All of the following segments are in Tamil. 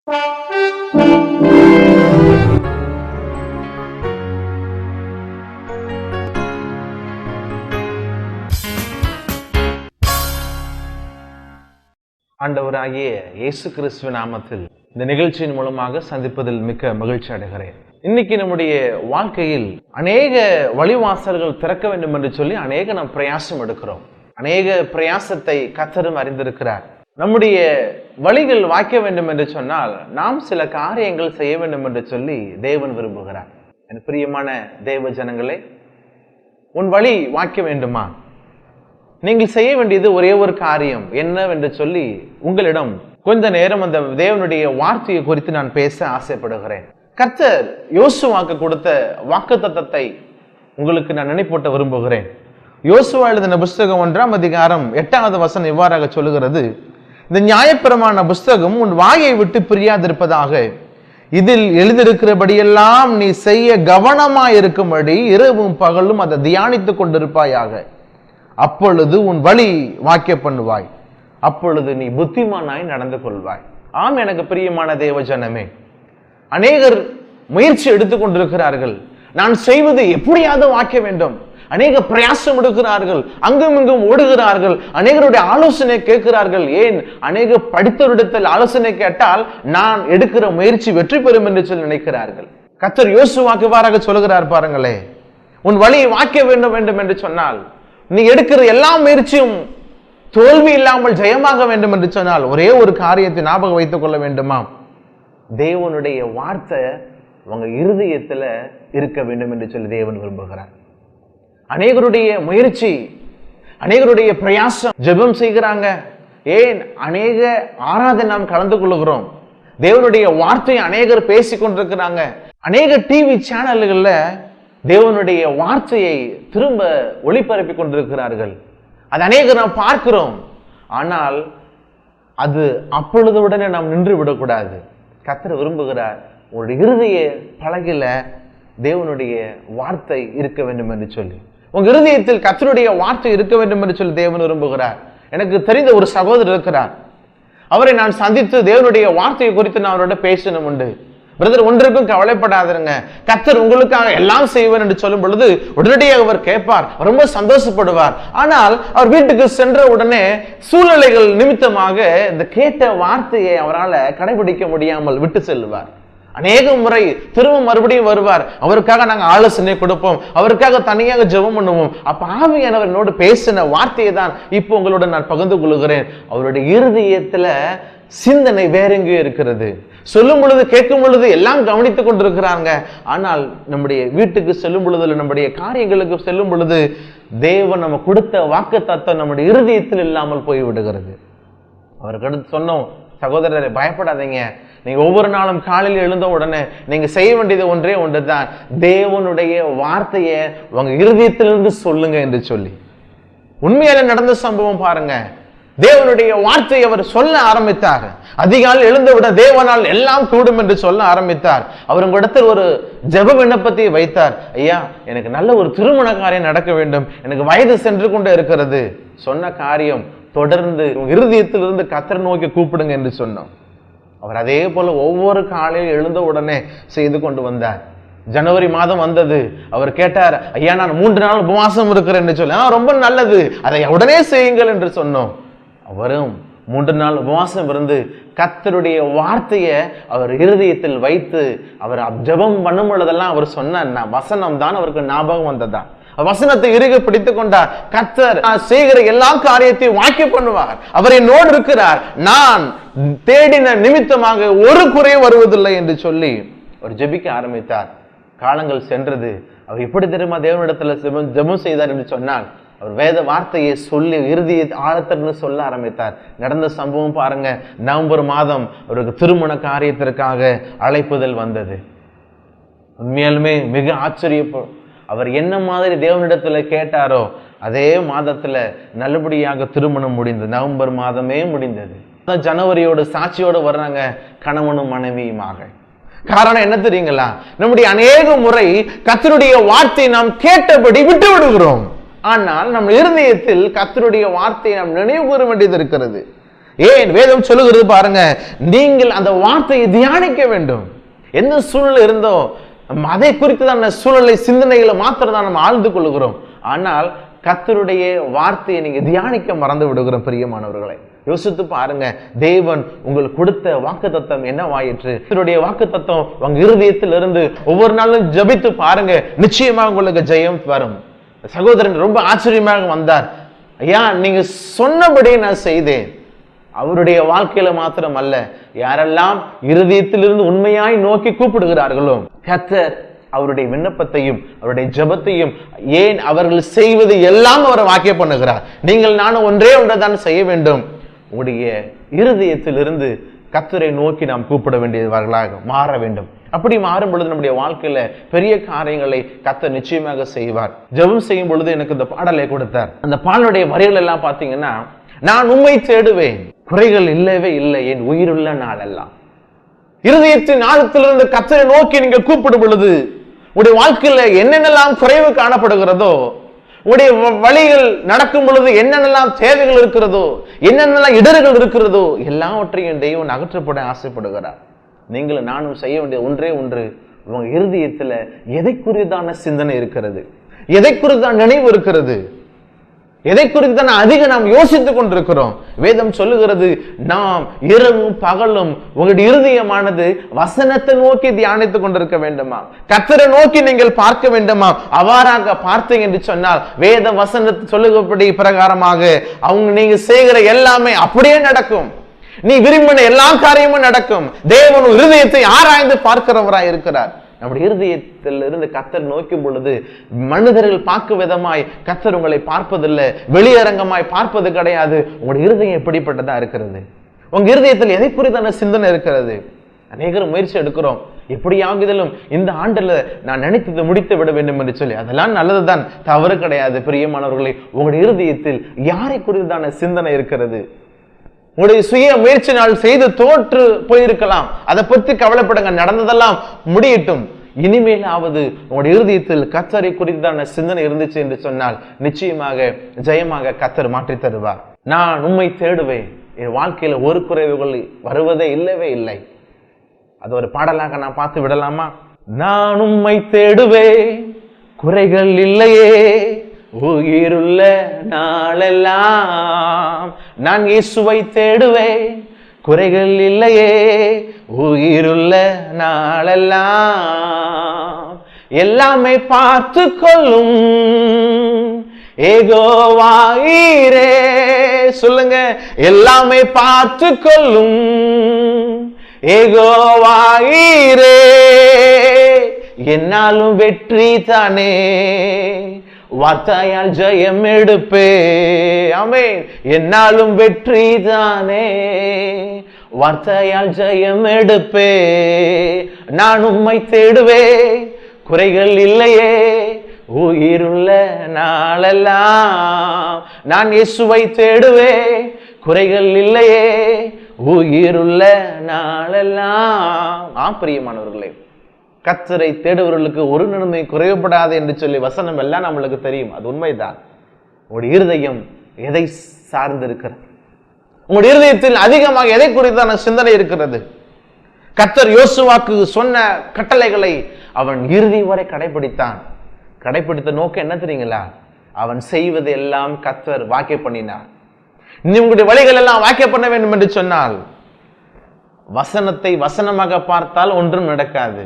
ஆண்டவராகிய இயேசு கிறிஸ்துவ நாமத்தில் இந்த நிகழ்ச்சியின் மூலமாக சந்திப்பதில் மிக்க மகிழ்ச்சி அடைகிறேன். இன்னைக்கு நம்முடைய வாழ்க்கையில் அநேக வழிவாசல்கள் திறக்க வேண்டும் என்று சொல்லி நாம் பிரயாசம் எடுக்கிறோம். அநேக பிரயாசத்தை கர்த்தரும் அறிந்திருக்கிறார். நம்முடைய வழிகள் வாய்க்க வேண்டும் என்று சொன்னால் நாம் சில காரியங்கள் செய்ய வேண்டும் என்று சொல்லி தேவன் விரும்புகிறார். என் பிரியமான தேவ ஜனங்களே, உன் வழி வாய்க்க வேண்டுமா? நீங்கள் செய்ய வேண்டியது ஒரே ஒரு காரியம் என்னவென்று சொல்லி உங்களிடம் கொஞ்ச நேரம் அந்த தேவனுடைய வார்த்தையை குறித்து நான் பேச ஆசைப்படுகிறேன். கர்த்தர் யோசுவாக்கு கொடுத்த வாக்குத்தத்தத்தை உங்களுக்கு நான் நினைப்பூட்ட விரும்புகிறேன். யோசுவா எழுதின புஸ்தகம் 1ஆம் அதிகாரம் 8வது வசனம் இவ்வாறாக சொல்லுகிறது: இந்த நியாயப்பிரமாண புஸ்தகம் உன் வாயை விட்டு பிரியாதிருப்பதாக, இதில் எழுதியிருக்கிறபடியெல்லாம் நீ செய்ய கவனமாயிருக்கும்படி இரவும் பகலும் அதை தியானித்துக் கொண்டிருப்பாயாக. அப்பொழுது உன் வழி வாக்கிய பண்ணுவாய், அப்பொழுது நீ புத்திமானாய் நடந்து கொள்வாய். ஆம், எனக்கு பிரியமான தேவ ஜனமே, அநேகர் முயற்சி எடுத்துக் கொண்டிருக்கிறார்கள். நான் செய்வது எப்படியாவது வாய்க்க வேண்டும். அநேக பிரயாசம் எடுக்கிறார்கள், அங்கும் இங்கும் ஓடுகிறார்கள், அநேகருடைய ஆலோசனை கேட்கிறார்கள். ஏன், அநேக படித்தவரிடத்தில் ஆலோசனை கேட்டால் நான் எடுக்கிற முயற்சி வெற்றி பெறும் என்று சொல்லி நினைக்கிறார்கள். கர்த்தர் யோசுவாக்கு இவ்வாறாக சொல்லுகிறார் பாருங்களே, உன் வழியை வாய்க்க வேண்டும் என்று சொன்னால், நீ எடுக்கிற எல்லா முயற்சியும் தோல்வி இல்லாமல் ஜெயமாக வேண்டும் என்று சொன்னால் ஒரே ஒரு காரியத்தை ஞாபகம் வைத்துக் கொள்ள வேண்டுமா? தேவனுடைய வார்த்தை உங்க இருதயத்துல இருக்க வேண்டும் என்று சொல்லி தேவன் விரும்புகிறார். அநேகருடைய முயற்சி, அநேகருடைய பிரயாசம், ஜெபம் செய்கிறாங்க. ஏன், அநேக ஆராதனை நாம் கலந்து கொள்கிறோம். தேவனுடைய வார்த்தையை அநேகர் பேசி கொண்டிருக்கிறாங்க. அநேக டிவி சேனல்கள்ல தேவனுடைய வார்த்தையை திரும்ப ஒளிபரப்பி கொண்டிருக்கிறார்கள். அது அநேகர் நாம் பார்க்கிறோம். ஆனால் அது அப்பொழுது உடனே நாம் நின்று விடக்கூடாது. கர்த்தர் விரும்புகிறார், ஒரு இருதய பலகையில தேவனுடைய வார்த்தை இருக்க வேண்டும் என்று சொல்லி, உங்க இருதயத்தில் கர்த்தருடைய வார்த்தை இருக்க வேண்டும் என்று சொல்லி தேவன் விரும்புகிறார். எனக்கு தெரிந்த ஒரு சகோதரர் இருக்கிறார். அவரை நான் சந்தித்து தேவனுடைய வார்த்தையை குறித்து நான் அவரோட பேசணும் உண்டு. பிரதர், ஒன்றுக்கும் கவலைப்படாதீங்க, கர்த்தர் உங்களுக்காக எல்லாம் செய்வார் என்று சொல்லும் பொழுது உடனடியாக அவர் கேட்பார், ரொம்ப சந்தோஷப்படுவார். ஆனால் அவர் வீட்டுக்கு சென்ற உடனே சூழ்நிலைகள் நிமித்தமாக இந்த கேட்ட வார்த்தையை அவரால் கடைபிடிக்க முடியாமல் விட்டு செல்வார். அநேக முறை திரும்ப மறுபடியும் வருவார். அவருக்காக நாங்கள் ஆலோசனை கொடுப்போம், அவருக்காக தனியாக ஜெபம் பண்ணுவோம். அப்ப ஆவியானவர் என்னோடு பேசின வார்த்தையை தான் இப்போ உங்களோட நான் பகிர்ந்து கொள்கிறேன். அவருடைய இருதயத்துல சிந்தனை வேற எங்கேயோ இருக்கிறது. சொல்லும் பொழுது, கேட்கும் பொழுது எல்லாம் கவனித்துக் கொண்டிருக்கிறாங்க. ஆனால் நம்முடைய வீட்டுக்கு செல்லும் பொழுது, நம்முடைய காரியங்களுக்கு செல்லும் பொழுது தேவன் நம்ம கொடுத்த வாக்குத்தத்தம் நம்முடைய இருதயத்தில் இல்லாமல் போய் விடுகிறது. அவருக்கு சொன்னோம், சகோதரரை பயப்படாதீங்க, நீங்க ஒவ்வொரு நாளும் காலையில் எழுந்த உடனே நீங்க செய்ய வேண்டியது ஒன்றே ஒன்றுதான், தேவனுடைய வார்த்தையை உங்க இருதயத்திலிருந்து சொல்லுங்க என்று சொல்லி. உண்மையால நடந்த சம்பவம் பாருங்க. தேவனுடைய வார்த்தையை அவர் சொல்ல ஆரம்பித்தார். அதிகாலை எழுந்தவுடன் தேவனால் எல்லாம் கூடும் என்று சொல்ல ஆரம்பித்தார். அவர் உங்களிடத்தில் ஒரு ஜெப விண்ணப்பத்தை வைத்தார். ஐயா, எனக்கு நல்ல ஒரு திருமண காரியம் நடக்க வேண்டும், எனக்கு வயது சென்று கொண்டே இருக்கிறது. சொன்ன காரியம் தொடர்ந்து இருதயத்திலிருந்து கர்த்தரை நோக்கி கூப்பிடுங்க என்று சொன்னோம். அவர் அதே போல ஒவ்வொரு காலையில் எழுந்த உடனே செய்து கொண்டு வந்தார். ஜனவரி மாதம் வந்தது. அவர் கேட்டார், ஐயா நான் 3 நாள் உபவாசம் இருக்கிறேன் என்று சொல்லி, ரொம்ப நல்லது, அதை உடனே செய்யுங்கள் என்று சொன்னோம். அவரும் 3 நாள் உபவாசம் இருந்து கர்த்தருடைய வார்த்தையை அவர் இருதயத்தில் வைத்து அவர் ஜெபம் பண்ணும் பொழுதெல்லாம் அவர் சொன்ன வசனம் தான் அவருக்கு ஞாபகம் வந்ததா. வசனத்தை இறுக பிடித்துக் கொண்டார். கர்த்தர் செய்கிற எல்லா காரியத்தையும் வாக்கிய பண்ணுவார், அவர் என்னோடு இருக்கிறார், நான் தேடின நிமித்தமாக ஒரு குறை வருவதில்லை என்று சொல்லி அவர் ஜெபிக்க ஆரம்பித்தார். காலங்கள் சென்றது. அவர் எப்படி தெரியுமா தேவனிடத்துல ஜெபம் செய்தார் என்று சொன்னால், அவர் வேத வார்த்தையை சொல்லி இறுதிய ஆழத்திலிருந்து சொல்ல ஆரம்பித்தார். நடந்த சம்பவம் பாருங்க. நவம்பர் மாதம் அவருக்கு திருமண காரியத்திற்காக அழைப்புதல் வந்தது. உண்மையாலுமே மிக ஆச்சரியப்படும். அவர் என்ன மாதிரி தேவனிடத்துல கேட்டாரோ அதே மாதத்துல நல்லபடியாக திருமணம் முடிந்தது. நவம்பர் மாதமே முடிந்தது. ஜனவரியோடு சாட்சியோடு வர்றாங்க, கணவனும் மனைவியுமாக. காரணம் என்ன தெரியுங்களா? நம்முடைய அநேக முறை கர்த்தருடைய வார்த்தை நாம் கேட்டபடி விட்டு விடுகிறோம். ஆனால் நம் இருதயத்தில் கர்த்தருடைய வார்த்தையை நாம் நினைவு கூற வேண்டியது இருக்கிறது. ஏன் வேதம் சொல்லுகிறது பாருங்க, நீங்கள் அந்த வார்த்தையை தியானிக்க வேண்டும். எந்த சூழ்நிலை இருந்தோ அதை குறித்துதான் சூழ்நிலை சிந்தனைகளை மாத்திரம் தான் நம்ம ஆழ்ந்து கொள்கிறோம். ஆனால் கர்த்தருடைய வார்த்தையை நீங்க தியானிக்க மறந்து விடுகிறோம். பிரியமானவர்களை, யோசித்து பாருங்க, தேவன் உங்களுக்கு கொடுத்த வாக்குத்தத்தம் என்னவாயிற்று? கர்த்தருடைய வாக்குத்தத்தம் உங்க இருதயத்தில் இருந்து ஒவ்வொரு நாளும் ஜபித்து பாருங்க, நிச்சயமாக உங்களுக்கு ஜெயம் வரும். சகோதரன் ரொம்ப ஆச்சரியமாக வந்தார். ஐயா, நீங்க சொன்னபடி நான் செய்தேன். அவருடைய வாழ்க்கையில மாத்திரம் அல்ல, யாரெல்லாம் இருதயத்திலிருந்து உண்மையாய் நோக்கி கூப்பிடுகிறார்களோ கர்த்தர் அவருடைய விண்ணப்பத்தையும் அவருடைய ஜெபத்தையும், ஏன் அவர்கள் செய்வது எல்லாம் அவர் வாக்கிய பண்ணுகிறார். நீங்கள் நானும் ஒன்றே ஒன்றைதான் செய்ய வேண்டும். உங்களுடைய இருதயத்திலிருந்து கர்த்தரை நோக்கி நாம் கூப்பிட வேண்டியவர்களாக மாற வேண்டும். அப்படி மாறும் பொழுது நம்முடைய வாழ்க்கையில பெரிய காரியங்களை கர்த்தர் நிச்சயமாக செய்வார். ஜெபம் செய்யும் பொழுது எனக்கு இந்த பாடலை கொடுத்தார். அந்த பாடலுடைய வரிகள் எல்லாம் பாத்தீங்கன்னா, நான் உம்மை தேடுவேன், குறைகள் இல்லவே இல்லை என் உயிருள்ள நாளெல்லாம். இருதயத்தின் ஆழத்திலிருந்து கர்த்தரை நோக்கி நீங்க கூப்பிடும் பொழுது உங்களுடைய வாழ்க்கையில என்னென்னலாம் குறைவு காணப்படுகிறதோ, உங்களுடைய வழிகள் நடக்கும் பொழுது என்னென்னலாம் தேவைகள் இருக்கிறதோ, என்னென்னலாம் இடர்கள் இருக்கிறதோ, எல்லாவற்றையும் தெய்வம் அகற்றப்பட ஆசைப்படுகிறார். நீங்களும் நானும் செய்ய வேண்டிய ஒன்றே ஒன்று, உங்க இருதயத்துல எதை குறித்தான சிந்தனை இருக்கிறது, எதை குறித்தான நினைவு இருக்கிறது, எதை குறித்து தான் அதிக நாம் யோசித்துக் கொண்டிருக்கிறோம். வேதம் சொல்லுகிறது, நாம் இரவும் பகலும் உங்களுடைய இருதயமானது வசனத்தை நோக்கி தியானித்துக் கொண்டிருக்க வேண்டுமா, கர்த்தரை நோக்கி நீங்கள் பார்க்க வேண்டுமா. அவ்வாறாக பார்த்தீங்க என்று சொன்னால் வேத வசனத்தை சொல்லுகிறபடி பிரகாரமாக அவங்க நீங்க செய்கிற எல்லாமே அப்படியே நடக்கும். நீ விரும்பின எல்லா காரியமும் நடக்கும். தேவன் இருதயத்தை ஆராய்ந்து பார்க்கிறவராய் இருக்கிறார். நம்முடைய இருதயத்தில் இருந்து கர்த்தர் நோக்கும் பொழுது மனிதர்கள் பார்க்கும் விதமாய் கர்த்தர் உங்களை பார்ப்பதில்லை, வெளியரங்கமாய் பார்ப்பது கிடையாது. உங்களுடைய இருதயம் எப்படிப்பட்டதா இருக்கிறது? உங்க இருதயத்தில் எதை குறித்தான சிந்தனை இருக்கிறது? அநேகரும் முயற்சி எடுக்கிறோம், எப்படியாகிலும் இந்த ஆண்டுல நான் நினைத்தது முடித்து விட வேண்டும் என்று சொல்லி. அதெல்லாம் நல்லதுதான், தவறு கிடையாது. பிரியமானவர்களே, உங்களுடைய இருதயத்தில் யாரை குறித்தான சிந்தனை இருக்கிறது? உங்களுடைய சுய முயற்சினால் செய்து தோற்று போயிருக்கலாம், அதை பற்றி கவலைப்படுங்க. நடந்ததெல்லாம் முடியட்டும். இனிமேலாவது உங்களுடைய இருதயத்தில் கர்த்தரை குறித்தான சிந்தனை இருந்துச்சு என்று சொன்னால் நிச்சயமாக ஜெயமாக கர்த்தர் மாற்றி தருவார். நான் உம்மை தேடுவேன், என் வாழ்க்கையில ஒரு குறைவுகள் வருவதே இல்லவே இல்லை. அது ஒரு பாடலாக நான் பார்த்து விடலாமா? நான் உம்மை தேடுவேன், குறைகள் இல்லையே உயிருள்ள நாளெல்லாம். நான் இயேசுவை தேடுவேன், குறைகள் இல்லையே உயிருள்ள நாளெல்லாம். எல்லாமே பார்த்து கொள்ளும் ஏகோவாயிரே. சொல்லுங்க, எல்லாமே பார்த்து கொள்ளும் ஏகோவாயிரே. என்னாலும் வெற்றி தானே, வார்த்தையால் ஜெயம் எடுப்பே. ஆமென். என்னாலும் வெற்றி தானே, வார்த்தையால் ஜெயம் எடுப்பே. நான் உம்மை தேடுவே, குறைகள் இல்லையே உயிருள்ள நாளெல்லாம். நான் இயேசுவை தேடுவே, குறைகள் இல்லையே உயிருள்ள நாளெல்லாம். பிரியமானவர்களே, கர்த்தரை தேடுவர்களுக்கு ஒரு நன்மை குறைவுபடாது என்று சொல்லி வசனம் எல்லாம் நம்மளுக்கு தெரியும். அது உண்மைதான். உங்களுடைய இருதயம் எதை சார்ந்து இருக்கிறது? உங்களுடைய இருதயத்தில் அதிகமாக எதை குறித்தான சிந்தனை இருக்கிறது? கர்த்தர் யோசுவாக்கு சொன்ன கட்டளைகளை அவன் இறுதி வரை கடைபிடித்தான். கடைபிடித்த நோக்கம் என்ன தெரியுங்களா? அவன் செய்வது எல்லாம் கர்த்தர் வாக்கிய பண்ணினார். நீ உங்களுடைய வழிகள் எல்லாம் வாக்கிய பண்ண வேண்டும் என்று சொன்னால் வசனத்தை வசனமாக பார்த்தால் ஒன்றும் நடக்காது.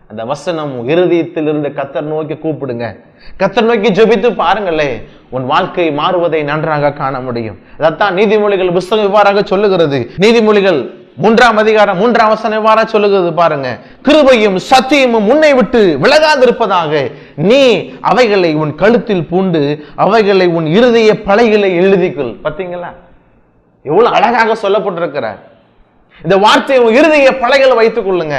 அந்த வசனம் இருதயத்தில் இருந்து கர்த்தர் நோக்கி கூப்பிடுங்க, கர்த்தர் நோக்கி ஜெபித்து பாருங்களே, உன் வாழ்க்கை மாறுவதை நன்றாக காண முடியும். அதைத்தான் நீதிமொழிகள் புஸ்தகம் இவ்வாறாக சொல்லுகிறது. நீதிமொழிகள் 3ஆம் அதிகாரம் 3ஆம் வசனம் இவ்வாறாக சொல்லுகிறது பாருங்க. கிருபையும் சத்தியமும் உன்னை விட்டு விலகாதிருப்பதாக, நீ அவைகளை உன் கழுத்தில் பூண்டு அவைகளை உன் இருதய பலகைகளை எழுதிக்கொள். பார்த்தீங்களா எவ்வளவு அழகாக சொல்லப்பட்டிருக்கிறார். இந்த வார்த்தையை உன் இருதய பலகைகளை வைத்துக் கொள்ளுங்க.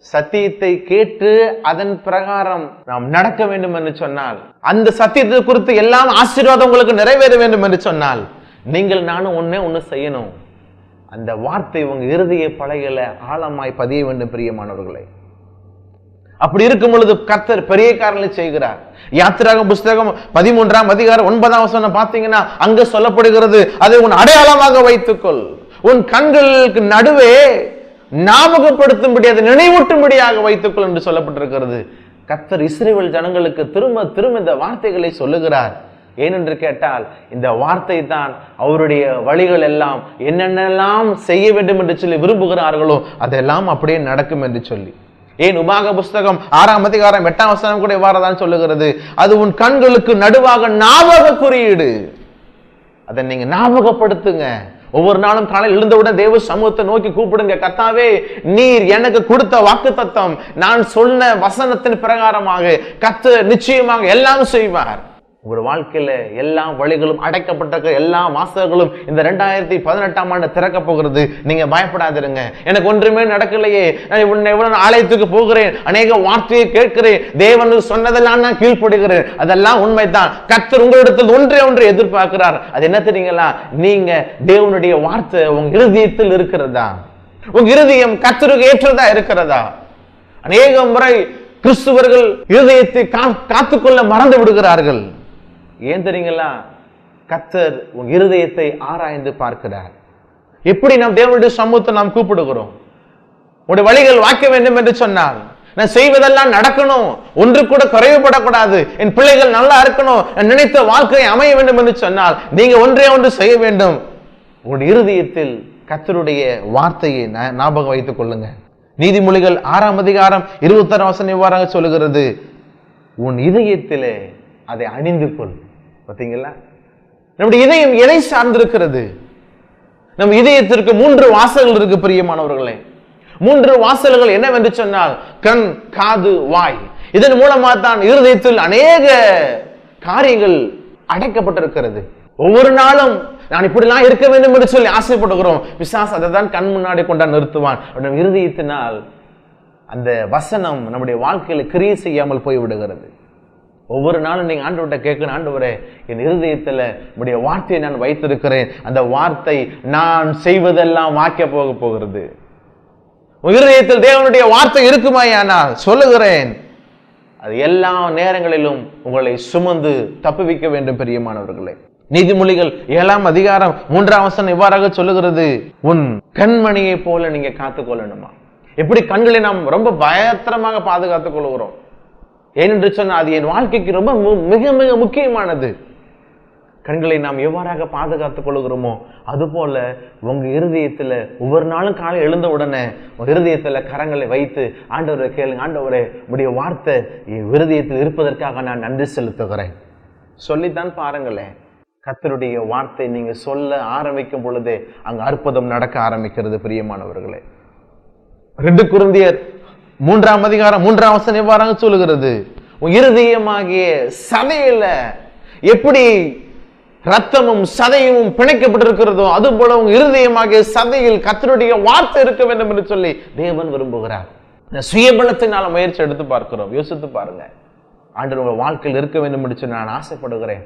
சத்தியத்தை கேட்டு அதன் பிரகாரம் நாம் நடக்க வேண்டும் என்று சொன்னால், அந்த சத்தியத்தை குறித்து எல்லாம் ஆசீர்வாதம் உங்களுக்கு நிறைவேற வேண்டும் என்று சொன்னால், நீங்கள் நானும் ஒண்ணு செய்யணும். அந்த வார்த்தை உங்க இருதய பலகையில ஆழமாய் பதிய வேண்டும். பிரியமானவர்களே, அப்படி இருக்கும் பொழுது கர்த்தர் பெரிய காரியங்களை செய்கிறார். யாத்திராகமம் புஸ்தகம் 13ஆம் அதிகாரம் 9ஆம் வசனம் பார்த்தீங்கன்னா அங்க சொல்லப்படுகிறது, அதை உன் அடையாளமாக வைத்துக்கொள், உன் கண்களுக்கு நடுவே ஞாபகப்படுத்தும்படி, அதை நினைவூட்டும்படியாக வைத்துக்கொள் என்று சொல்லப்பட்டிருக்கிறது. கர்த்தர் இஸ்ரவேல் ஜனங்களுக்கு திரும்ப திரும்ப இந்த வார்த்தைகளை சொல்லுகிறார். ஏனென்று கேட்டால் இந்த வார்த்தை தான் அவருடைய வழிகள் எல்லாம் என்னென்னலாம் செய்ய வேண்டும் என்று சொல்லி விரும்புகிறார்களோ அதெல்லாம் அப்படியே நடக்கும் என்று சொல்லி. ஏன் உபாக புஸ்தகம் 6ஆம் அதிகாரம் 8ஆம் வசனம் கூட இவ்வாறுதான் சொல்லுகிறது, அது உன் கண்களுக்கு நடுவாக ஞாபக குறியீடு. அதை நீங்க ஞாபகப்படுத்துங்க. ஒவ்வொரு நாளும் காலையில் எழுந்தவுடன் தேவ சமூகத்தை நோக்கி கூப்பிடுங்க, கர்த்தாவே நீர் எனக்கு கொடுத்த வாக்குத்தத்தம், நான் சொன்ன வசனத்தின் பிரகாரமாக கர்த்தர் நிச்சயமாக எல்லாம் செய்வார். உங்களோட வாழ்க்கையில எல்லா வழிகளும் அடைக்கப்பட்டிருக்கிற எல்லா வாசல்களும் இந்த 2018ஆம் ஆண்டு திறக்க போகிறது. நீங்க பயப்படாதிருங்க. எனக்கு ஒன்றுமே நடக்கலையே, நான் ஆலயத்துக்கு போகிறேன், அநேக வார்த்தையை கேட்கிறேன், தேவனுக்கு சொன்னதெல்லாம் நான் கீழ்ப்படுகிறேன், அதெல்லாம் உண்மைதான். கர்த்தர் உங்களிடத்தில் ஒன்றை எதிர்பார்க்கிறார். அது என்ன தெரியுங்களா? நீங்க தேவனுடைய வார்த்தை உங்க இருதயத்தில் இருக்கிறதா? உங்க இருதயம் கர்த்தருக்கு ஏற்றதா இருக்கிறதா? அநேக முறை கிறிஸ்துவர்கள் இருதயத்தை காத்துக்கொள்ள மறந்து விடுகிறார்கள். ஏன் தெரியுங்களா? கர்த்தர் உங்க இருதயத்தை ஆராய்ந்து பார்க்கிறார். எப்படி நாம் தேவனுடைய சமூகத்தை நாம் கூப்பிடுகிறோம்? உடைய வழிகள் வாக்க வேண்டும் என்று சொன்னால், நான் செய்வதெல்லாம் நடக்கணும், ஒன்று கூட குறைவுபடக்கூடாது, என் பிள்ளைகள் நல்லா இருக்கணும், நான் நினைத்த வாழ்க்கை அமைய வேண்டும் என்று சொன்னால் நீங்க ஒன்று செய்ய வேண்டும். உங்களுடைய இருதயத்தில் கர்த்தருடைய வார்த்தையை ஞாபகம் வைத்துக் கொள்ளுங்க. நீதிமொழிகள் 6ஆம் அதிகாரம் 26ஆம் வசனம் இவ்வாறாக சொல்லுகிறது, உன் இதயத்திலே அதை அணிந்து கொள். பார்த்தீங்களா? நம்முடைய இதயம் எதை சார்ந்திருக்கிறது? நம் இதயத்திற்கு 3 வாசல்கள் இருக்கு பிரியமானவர்களே. 3 வாசல்கள் என்னவென்று சொன்னால் கண், காது, வாய். இதன் மூலமா தான் இருதயத்தில் அநேக காரியங்கள் அடைக்கப்பட்டிருக்கிறது. ஒவ்வொரு நாளும் நான் இப்படிலாம் இருக்க வேண்டும் என்று சொல்லி ஆசைப்படுகிறோம். பிசாசு அதை தான் கண் முன்னாடி கொண்டா நிறுத்துவான். இருதயத்தினால் அந்த வசனம் நம்முடைய வாழ்க்கையில கிரியை செய்யாமல் போய்விடுகிறது. ஒவ்வொரு நாளும் நீங்க ஆண்டவர்கிட்ட கேட்கணும், ஆண்டவரே என் இருதயத்துல உடைய வார்த்தையை நான் வைத்திருக்கிறேன், அந்த வார்த்தை நான் செய்வதெல்லாம் வாக்க போகிறது. இருதயத்தில் தேவனுடைய வார்த்தை இருக்குமாயானால் சொல்லுகிறேன், அது எல்லா நேரங்களிலும் உங்களை சுமந்து தப்புவிக்க வேண்டும். பிரியமானவர்களே, நீதிமொழிகள் 7ஆம் அதிகாரம் 3ஆம் வசனம் இவ்வாறாக சொல்லுகிறது, உன் கண்மணியை போல நீங்க காத்துக்கொள்ளணுமா? எப்படி கண்களை நாம் ரொம்ப பயத்திரமாக பாதுகாத்துக் கொள்கிறோம். ஏனென்று சொன்னால் அது என் வாழ்க்கைக்கு ரொம்ப மிக மிக முக்கியமானது. கண்களை நாம் எவ்வாறாக பாதுகாத்துக் கொள்கிறோமோ அதுபோல உங்க இருதயத்துல ஒவ்வொரு நாளும் காலை எழுந்த உடனே உங்க இருதயத்துல கரங்களை வைத்து ஆண்டவரை கேளுங்க, ஆண்டவரே உடைய வார்த்தை என் இருதயத்தில் இருப்பதற்காக நான் நன்றி செலுத்துகிறேன் சொல்லித்தான் பாருங்களேன். கர்த்தருடைய வார்த்தை நீங்க சொல்ல ஆரம்பிக்கும் பொழுதே அங்க அற்புதம் நடக்க ஆரம்பிக்கிறது. பிரியமானவர்களே, 2 கொரிந்தியர் 3ஆம் அதிகாரம் 3ஆம் வசனம் எவ்வாறாக சொல்லுகிறது, உன் இருதயமாகிய சதையில எப்படி ரத்தமும் சதையும் பிணைக்கப்பட்டிருக்கிறதோ அது போல உங்க இருதயமாகிய சதையில் கர்த்தருடைய வார்த்தை இருக்க வேண்டும் என்று சொல்லி தேவன் விரும்புகிறார். சுயபலத்தினால முயற்சி எடுத்து பார்க்கிறோம். யோசித்து பாருங்க, ஆண்டவர் உங்க வாழ்க்கையில் இருக்க வேண்டும் என்று சொல்லி நான் ஆசைப்படுகிறேன்.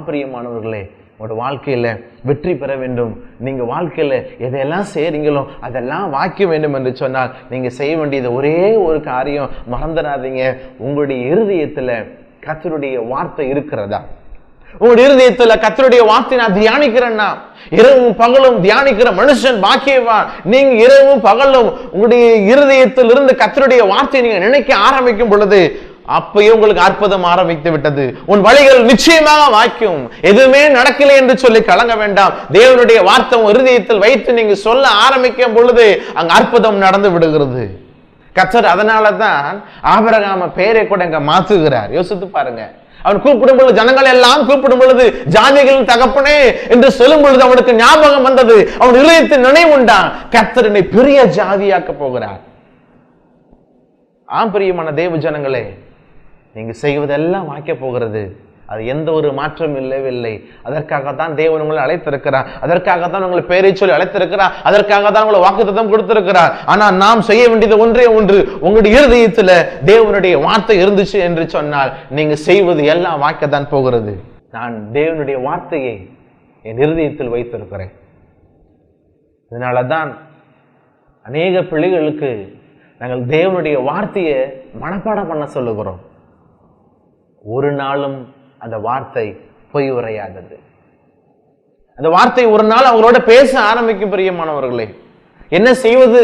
பிரியமானவர்களே, உங்களோட வாழ்க்கையில வெற்றி பெற வேண்டும், நீங்க வாழ்க்கையில எதையெல்லாம் செய்றீங்களோ அதெல்லாம் வாக்க வேண்டும் என்று சொன்னால் நீங்க செய்ய வேண்டியது ஒரே ஒரு காரியம், மறந்துடாதீங்க, உங்களுடைய இருதயத்துல கர்த்தருடைய வார்த்தை இருக்கிறதா? உங்களுடைய இருதயத்துல கர்த்தருடைய வார்த்தை நான் தியானிக்கிறேன்னா, இரவும் பகலும் தியானிக்கிற மனுஷன் பாக்கியவான். நீங்க இரவும் பகலும் உங்களுடைய இருதயத்தில் இருந்து கர்த்தருடைய வார்த்தையை நீங்க நினைக்க ஆரம்பிக்கும் பொழுது அப்பயே உங்களுக்கு அற்புதம் ஆரம்பித்து விட்டது. உன் வழிகள் நிச்சயமாக வாய்க்கும். எதுவுமே நடக்கலை என்று சொல்லி கலங்க வேண்டாம். தேவனுடைய வார்த்தை இருதயத்தில் வைத்து நீங்க சொல்ல ஆரம்பிக்கும் பொழுது அங்க அற்புதம் நடந்து விடுகிறது. கர்த்தர் அதனாலதான் ஆபிரகாம பெயரை கூட அங்க மாத்துகிறார். யோசித்து பாருங்க, அவன் கூப்பிடும் பொழுது ஜனங்கள் எல்லாம் கூப்பிடும் பொழுது ஜாதிகளின் தகப்பனே என்று சொல்லும் பொழுது அவனுக்கு ஞாபகம் வந்தது, அவன் இருதயத்தில் நினைவுண்டான், கர்த்தர் என்னை பெரிய ஜாதியாக்க போகிறார். பிரியமான தேவ ஜனங்களே, நீங்க செய்வதெல்லாம் வாய்க்க போகிறது. அது எந்த ஒரு மாற்றம் இல்லவில்லை. அதற்காகத்தான் தேவன் உங்களை அழைத்திருக்கிறார், அதற்காகத்தான் உங்களை பெயரை சொல்லி அழைத்திருக்கிறார், அதற்காகத்தான் உங்களை வாக்குத்தத்தம் கொடுத்திருக்கிறார். ஆனா நாம் செய்ய வேண்டியது ஒன்றே ஒன்று, உங்களுடைய இருதயத்துல தேவனுடைய வார்த்தை இருந்துச்சு என்று சொன்னால் நீங்க செய்வது எல்லாம் வாய்க்கத்தான் போகிறது. நான் தேவனுடைய வார்த்தையை என் இருதயத்தில் வைத்திருக்கிறேன். இதனாலதான் அநேக பிள்ளைகளுக்கு நாங்கள் தேவனுடைய வார்த்தையை மனப்பாடம் பண்ண சொல்லுகிறோம். ஒரு நாளும் அந்த வார்த்தை பொய் உரையாதது. அந்த வார்த்தை ஒரு நாள் அவங்களோட பேச ஆரம்பிக்கும். பிரியமானவர்களே, என்ன செய்வது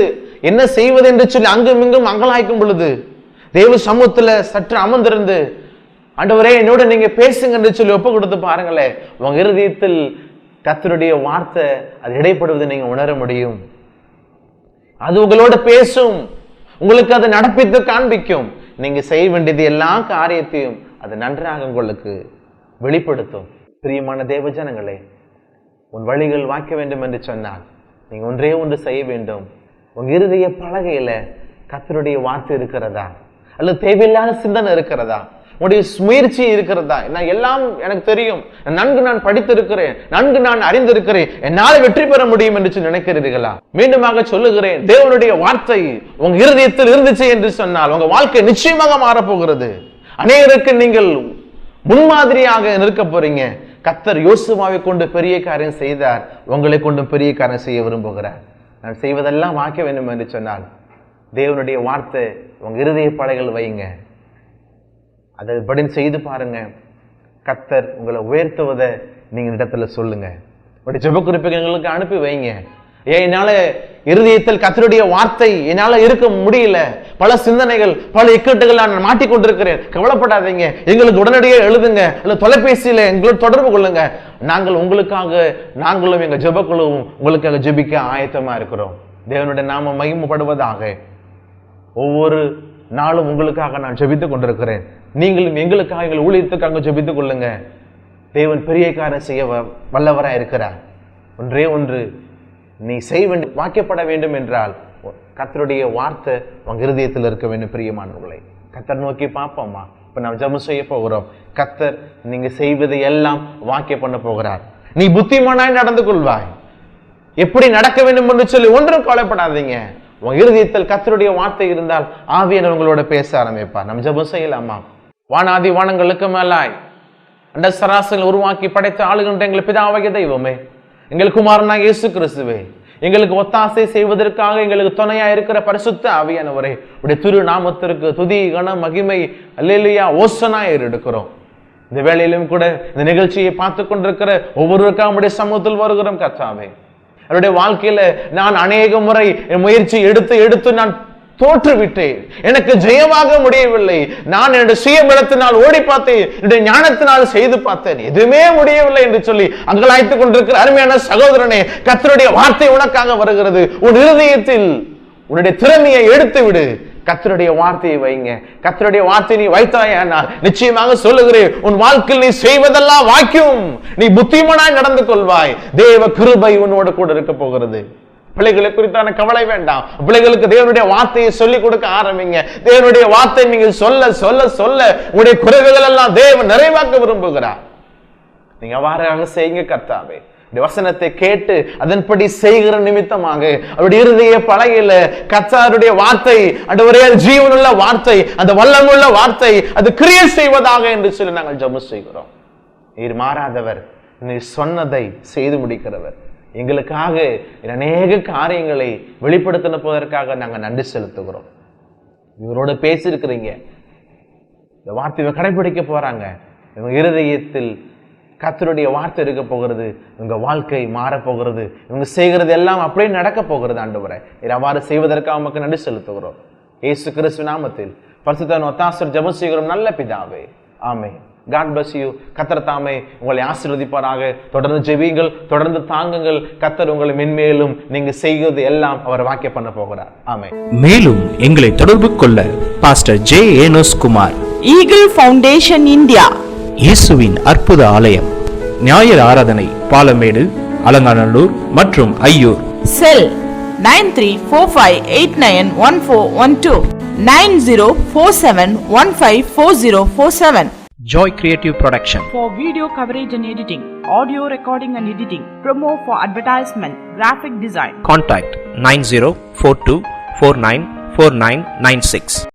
என்று சொல்லி அங்கும் இங்கும் அங்கலாய்க்கும் பொழுது தேவ சமூகத்துல சற்று அமர்ந்திருந்து, ஆண்டவரே என்னோட நீங்க பேசுங்க என்று சொல்லி ஒப்பு கொடுத்து பாருங்களேன், உங்க இருதயத்தில் கர்த்தருடைய வார்த்தை அது இடைப்படுவதை நீங்க உணர முடியும். அது உங்களோட பேசும், உங்களுக்கு அதை நடப்பித்து காண்பிக்கும். நீங்க செய்ய வேண்டியது எல்லா காரியத்தையும் அது நன்றாக உங்களுக்கு வெளிப்படுத்தும். பிரியமான தேவ ஜனங்களே, உன் வழிகள் வாய்க்க வேண்டும் என்று சொன்னால் நீங்க ஒன்றே ஒன்று செய்ய வேண்டும். உங்க இருதய பலகையில கர்த்தருடைய வார்த்தை இருக்கிறதா, அல்லது தேவையில்லாத சிந்தனை இருக்கிறதா, உங்களுடைய முயற்சி இருக்கிறதா? எல்லாம் எனக்கு தெரியும், நன்கு நான் படித்திருக்கிறேன், நன்கு நான் அறிந்திருக்கிறேன், என்னால் வெற்றி பெற முடியும் என்று நினைக்கிறீர்களா? மீண்டுமாக சொல்லுகிறேன், தேவனுடைய வார்த்தை உங்க இருதயத்தில் இருந்துச்சு என்று சொன்னால் உங்க வாழ்க்கை நிச்சயமாக மாறப்போகிறது. அநேகருக்கு நீங்கள் முன்மாதிரியாக நிற்க போறீங்க. கர்த்தர் யோசுவாவை கொண்டு பெரிய காரியம் செய்தார், உங்களை கொண்டு பெரிய காரியம் செய்ய விரும்புகிறார். நான் செய்வதெல்லாம் வாய்க்க வேண்டும் என்று சொன்னால் தேவனுடைய வார்த்தை உங்க இருதய பலகையில் வைங்க. அதை படி செய்து பாருங்க. கர்த்தர் உங்களை உயர்த்துவதை நீங்க இடத்துல சொல்லுங்க. உடைய ஜெப குறிப்புகளுக்கு அனுப்பி வைங்க. என்னால இருதயத்தில் கர்த்தருடைய வார்த்தை என்னால இருக்க முடியல, பல சிந்தனைகள் பல இக்கட்டுகள் நான் மாட்டிக்கொண்டிருக்கிறேன், கவலைப்படாதீங்க, எங்களுக்கு உடனடியாக எழுதுங்க, அல்ல தொலைபேசியில எங்களோட தொடர்பு கொள்ளுங்க. நாங்கள் உங்களுக்காக, நாங்களும் எங்க ஜெப குழுவும் உங்களுக்காக ஜெபிக்க ஆயத்தமா இருக்கிறோம். தேவனுடைய நாம மகிமைப்படுவதாக. ஒவ்வொரு நாளும் உங்களுக்காக நான் ஜெபித்துக் கொண்டிருக்கிறேன். நீங்களும் எங்களுக்காக, எங்கள் ஊழியத்துக்காக ஜெபித்துக் கொள்ளுங்க. தேவன் பெரிய காரியம் செய்ய வல்லவராய் இருக்கிறார். ஒன்றே ஒன்று, நீ செய்ய வேண்டும், வாக்கியப்பட வேண்டும் என்றால் கர்த்தருடைய வார்த்தை உங்க இருதயத்தில் இருக்க வேண்டும். பிரியமானவர்களை, கர்த்தர் நோக்கி பார்ப்போமா? இப்ப நாம் ஜெபம் செய்ய போகிறோம். கர்த்தர் நீங்க செய்வதை எல்லாம் வாக்கிய பண்ண போகிறார். நீ புத்திமானாய் நடந்து கொள்வாய். எப்படி நடக்க வேண்டும் என்று சொல்லி ஒன்றும் கவலைப்படாதீங்க. உங்க இருதயத்தில் கர்த்தருடைய வார்த்தை இருந்தால் ஆவியானவர் உங்களோட பேச ஆரம்பிப்பார். நம்ம ஜெபம் செய்யலாமா? வானாதி வானங்களுக்கு மேலாய் அண்ட சராசரில் உருவாக்கி படைத்து ஆளுகின்ற எங்கள் பிதாவாகிய தெய்வமே, எங்கள் குமாரனாக இயேசு கிறிஸ்துவே, எங்களுக்கு ஒத்தாசை செய்வதற்காக எங்களுக்கு துணையா இருக்கிற பரிசுத்த ஆவியானவரே, உடைய திரு நாமத்திற்கு துதி கன மகிமை அல்லேலூயா ஓசனா எடுக்கிறோம். இந்த வேளையிலும் கூட இந்த நிகழ்ச்சியை பார்த்து கொண்டிருக்கிற ஒவ்வொருவருக்காக உடைய சமூகத்தில் வருகிறோம். கர்த்தாவே, அவருடைய வாழ்க்கையில நான் அநேக முறை முயற்சி எடுத்து நான் தோற்றுவிட்டேன், எனக்கு ஜெயமாக முடியவில்லை. நான் என்னுடைய சுயபலத்தினால் ஓடி பார்த்தேன், என்னுடைய ஞானத்தினால் செய்து பார்த்தேன், எதுவுமே முடியவில்லை என்று சொல்லி அங்கலாய்த்துக் கொண்டிருக்கிற அருமையான சகோதரனே, கர்த்தருடைய வார்த்தை உனக்காக வருகிறது. உன் இருதயத்தில் உன்னுடைய திறமையை எடுத்து விடு. கர்த்தருடைய வார்த்தையை வைங்க. கர்த்தருடைய வார்த்தை நீ வைத்தாயானால் நிச்சயமாக சொல்லுகிறேன், உன் வாழ்க்கையில் நீ செய்வதெல்லாம் வாய்க்கும். நீ புத்திமானாய் நடந்து கொள்வாய். தேவ கிருபை உன்னோடு கூட இருக்க போகிறது. பிள்ளைகளை குறித்தான கவலை வேண்டாம். பிள்ளைகளுக்கு தேவனுடைய வார்த்தையை சொல்லிக் கொடுக்க ஆரம்பிங்க. தேவனுடைய வார்த்தை நீங்கள் சொல்ல சொல்ல சொல்ல உங்களுடைய குறைவுகள் எல்லாம் தேவன் நிறைவாக்க விரும்புகிறார். நீங்க அவ்வாறாக செய்யுங்க. கர்த்தாவே, வசனத்தை கேட்டு அதன்படி செய்கிற நிமித்தமாக அவருடைய இருதய பலகையில கர்த்தருடைய வார்த்தை, அந்த ஒரே ஜீவனுள்ள வார்த்தை, அந்த வல்லமுள்ள வார்த்தை அது கிரியை செய்வதாக என்று சொல்லி நாங்கள் ஜெபம் செய்கிறோம். நீர் மாறாதவர், நீர் சொன்னதை செய்து முடிக்கிறவர். எங்களுக்காக அநேக காரியங்களை வெளிப்படுத்தின போவதற்காக நாங்கள் நன்றி செலுத்துகிறோம். இவரோட பேசியிருக்கிறீங்க, இந்த வார்த்தையை கடைபிடிக்க போறாங்க. இவங்க இருதயத்தில் கர்த்தருடைய வார்த்தை இருக்க போகிறது. இவங்க வாழ்க்கை மாறப்போகிறது. இவங்க செய்கிறது எல்லாம் அப்படியே நடக்க போகிறது. ஆண்டவரே, அவ்வாறு செய்வதற்காக நமக்கு நன்றி செலுத்துகிறோம். இயேசு கிறிஸ்து நாமத்தில் பரிசுத்த ஒத்தாசர் ஜெபம் செய்கிறோம் நல்ல பிதாவே, ஆமென். God bless you. கர்த்தர் தாமே உங்களை ஆசீர்வதிப்பாராக. தொடர்ந்து ஜெபியுங்கள், தொடர்ந்து தாங்குங்கள். கர்த்தர் உங்களை மென்மேலும் நீங்க செய்வது எல்லாம் அவர் வாக்கிய பண்ண போகிறார். ஆமென். மேலும் எங்களை தொடர்பு கொள்ள pastor J Enos Kumar, eagle foundation India, இயேசுவின் அற்புத ஆலயம், ஞாயிறு ஆராதனை, பாலமேடு, அலங்காநல்லூர் மற்றும் ஐயூர். செல் 9345891412 9047154047. Joy Creative Production. For video coverage and editing, audio recording and editing, promo for advertisement, graphic design. Contact 9042494996.